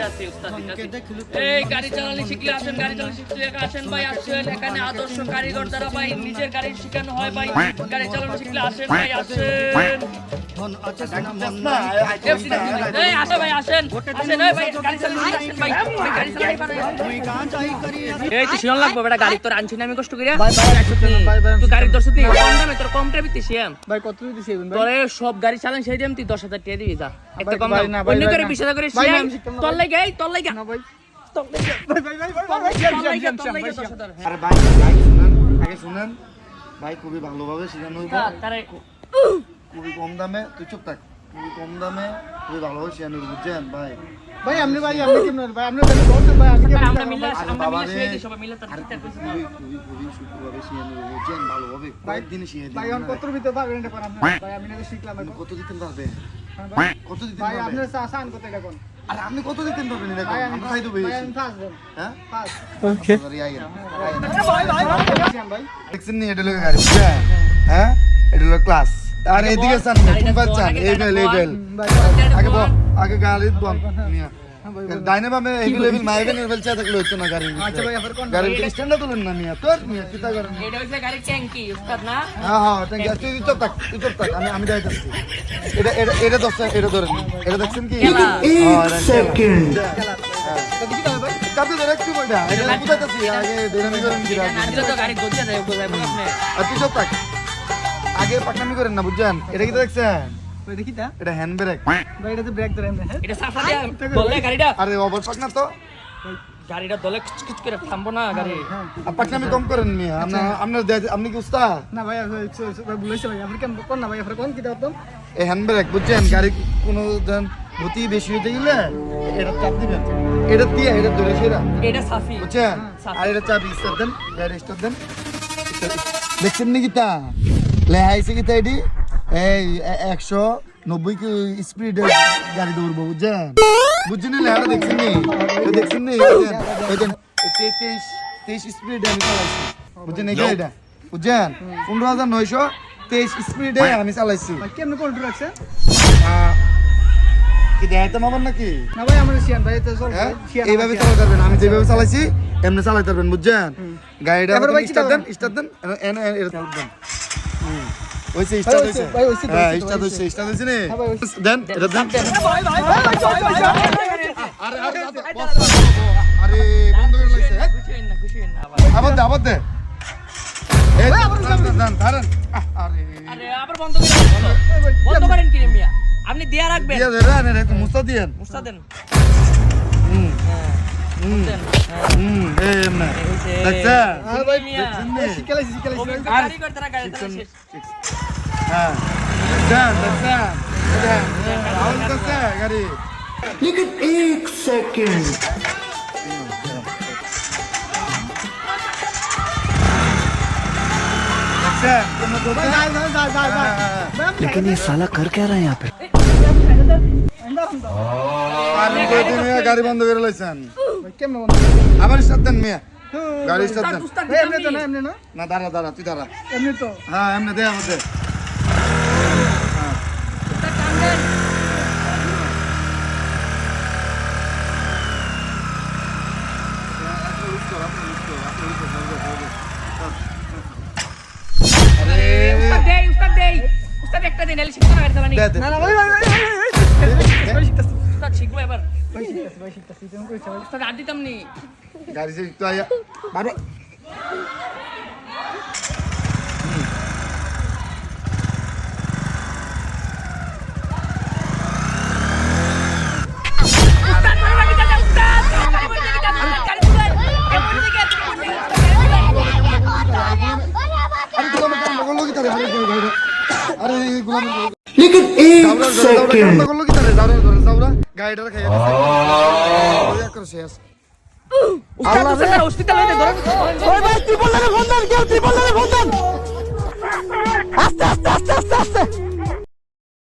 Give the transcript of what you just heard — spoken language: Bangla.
দিতাছি উস্তাদ দিতাছি। এই গাড়ি চালানো শিখলে আসেন, গাড়ি চালানো শিখলে আসেন ভাই, আসেন এখানে আদর্শ কারিগর দ্বারা ভাই নিজের গাড়ি শেখানো হয় ভাই। গাড়ি চালানো শিখলে আসেন ভাই, আসেন। এই আসে ভাই, আসেন আসেন। এই ভাই গাড়ি চালানো আসেন ভাই, গাড়ি চালানো পারে। এই তো শিওন লাগবে বেটা, গাড়ি তোর আনছি না আমি কষ্ট করিয়া। ভাই তুই গাড়ি দর্শত নি কম দামে, তোর কম টাকা দিতেছি ভাই কত দিতেছি ভাই? তোরে সব গাড়ি চালান সেই দাম তুই 10,000 টাকা দিবি যা। একটা কম দাম অন্য করে 20,000 করে শিয়াম তোর লাগি, এই তোর লাগি না ভাই তোর লাগি আরে ভাই ভাই শুনেন, আগে শুনেন ভাই, খুবই ভালোভাবে শেখানো হইব, তারে খুবই কম দামে, তুই চুপ থাক, খুবই কম দামে খুবই ভালোভাবে শেখানো হইব, বুঝছেন ভাই? ভাই আপনি কেমন ভাই? আপনি তাহলে বলছেন ভাই আজকে আমরা মিলে সেই দিই সবাই মিলে তার আরে ঠিকঠাক কইছিস। খুবই খুবই খুবই সুন্দরভাবে শেখানো হইব, বুঝছেন? ভালোভাবে কয়েকদিনে শিখিয়ে ভাই দিবেন অন কত ভিতর পারবেন এটা পারেন ভাই? আমি না শিখলাম আপনি কত দিতেন পারবে? ভাই কত দিতেন ভাই পারবে? আপনি আসান কত এটা কোন? আরে আপনি কত দিতেন পারবেন এটা? ভাই আমরা খাই দেবো ভাই আমি ফার্স্ট দেন হ্যাঁ ফার্স্ট ওকে ভাই দেখছেন নি, এটা লোক গাড়ি, বুঝছেন? হ্যাঁ এটা লোক ক্লাস। আর এদিকে চান কোন বাচ্চান এই বেল আগে বল, আগে গাড়ি বল মিয়া ডাইনে বামে এই লেভেল মাইবেন লেভেল চা থাকলে হচ্ছে না গাড়ি। আচ্ছা ভাই আবার কোন? গাড়ি স্ট্যান্ডে তুলেন না মিয়া, তোর মিয়া কিতা করেন? এটা হইছে গাড়ি ট্যাঙ্কি উস্তাদ না। হ্যাঁ হ্যাঁ থ্যাংক ইউ, তুই চুপ থাক, তুই চুপ থাক, আমি যাইতাছি। এটা এটা এটা দশ, এটা ধরেন, এটা দেখছেন কি? সেকেন্ড দেখি তো ভাই কাতে ধরে একটু বইটা, এটা বুঝাইতাছি, আগে দৈনামি করেন কি না দিলে তো গাড়ি গজ্জা যায়, বুঝাইবো আপনি। আর তুই চুপ থাক, আগে পাকনামি করেন না, বুঝছেন? এটা কি দেখছেন? ভাই দেখি তা এটা হ্যান্ড ব্রেক। ভাই এটা তো ব্রেক ধরে হ্যাঁ এটা সাফা দিয়া দলে গাড়িটা, আরে ওভার পাক না তো, গাড়িটা দলে কিচ করে থামবো না গাড়ি। আর পাকনামি কম করেন মিয়া। আপনি কি উস্তাদ? না ভাই ভাই বলেছে ভাই আপনি কেমন কোন না ভাই আপনি কোন কি দাও? এই হ্যান্ড ব্রেক, বুঝছেন? গাড়ি কোনো গতি বেশি হতে গেলে এটা চাপ দিবেন, এটা দিয়ে এটা ধরে সেরা, এটা সাফি বুঝছেন? আর এটা চাবি স্টার্ট দেন, গাড়ি স্টার্ট দেন। দেখছেন নি কিতা লেহাইছে কিতা? এটি এই 190 কি স্পিডে গাড়ি দৌড়বো, বুঝছেন? বুঝছেন নি লেহাটা? দেখছেন নি? দেখছেন নি? ওইখানে 23 স্পিডে আমি চালাইছি, বুঝছেন? এই গাড়িটা, বুঝছেন? 15,923 স্পিডে আমি চালাইছি। ভাই কেমন কন্ট্রোল রাখছে? কি দেখাইতে মামার নাকি? না ভাই আমরা শিয়ান ভাই তো চল হ্যাঁ? শিয়ান এইভাবে চালাতে পারবেন, আমি যেভাবে চালাইছি এমনি চালাতে পারবেন, বুঝছেন? গাড়িটা এবার ভাই স্টার্ট দেন, স্টার্ট দেন, এটা চালাতে দেন। হইছে স্টার্ট হইছে, ভাই হইছে, হ্যাঁ হইছে, স্টার্ট হইছে, স্টার্ট হইছে নে। হ্যাঁ ভাই হইছে। দেন এটা দেন। ভাই আরে আরে আরে বন্ধ করে লাইছে। খুশি হইন না আবার। আবার দে এই দেন ধরেন। আরে আরে আবার বন্ধ করে বন্ধ করেন কি রে মিয়া? আপনি দিয়া রাখবেন, দিয়া ধরেন, এটা একটু মুস্তা দিয়েন। মুস্তা দেন। হুম হ্যাঁ হুম দেন। এই এমনে হইছে। দেখছেন? আর ভাই মিয়া শিখালাইছি অভিজ্ঞ কারিগর দ্বারা গাড়ি চালানো শেষ। হ্যাঁ দেখছেন দেখছেন আওয়াজ করছে গাড়ি। लेकिन एक सेकंड দেখছেন কোনো তো ভাই যাই लेकिन ये साला कर क्या रहा है यहाँ पे আমি কইতে মিয়া গাড়ি বন্ধ করে লাইছেন। ভাই কেমন বন্ধ? আবার স্টার্ট দেন মিয়া, গাড়ি স্টার্ট দেন। উস্তাদ ভাই এমনি তো না এমনি না না দাঁড়া দাঁড়া, তুই দাঁড়া। এমনি তো হ্যাঁ এমনি দে আমাদের। উস্তাদ কাম দেন। আরে উস্তাদ দেই উস্তাদ একটা দিন এলে শিখতে না গাড়ি চালানি। দে দে না না ভাই শিখতাছি উস্তাদ শিখবো এবার। ভাই শিখতাছি তুমি কইছো ভাই উস্তাদ আর দিতাম নি। গাড়ি সে একটু আয়া মারো। উস্তাদ মারা লাগি দাদা উস্তাদ। গাড়ি বইতে কি দাদা গাড়ি চলাই। এমন দিকে আরে তুই আমাকে কাম করলো কি তারে? আরে গুলাম लेकिन एक কাম सेकंड করলো কি তারে? যাওরা গাড়িটা খাইয়া দিছে, ওই করে শেষ। উস্তাদ উস্তাদ হসপিটাল হইতে ধরেন। ओए भाई ट्रिपल लाइन फोन दन क्या ट्रिपल लाइन फोन दन आस्ते आस्ते आस्ते आस्ते आस्ते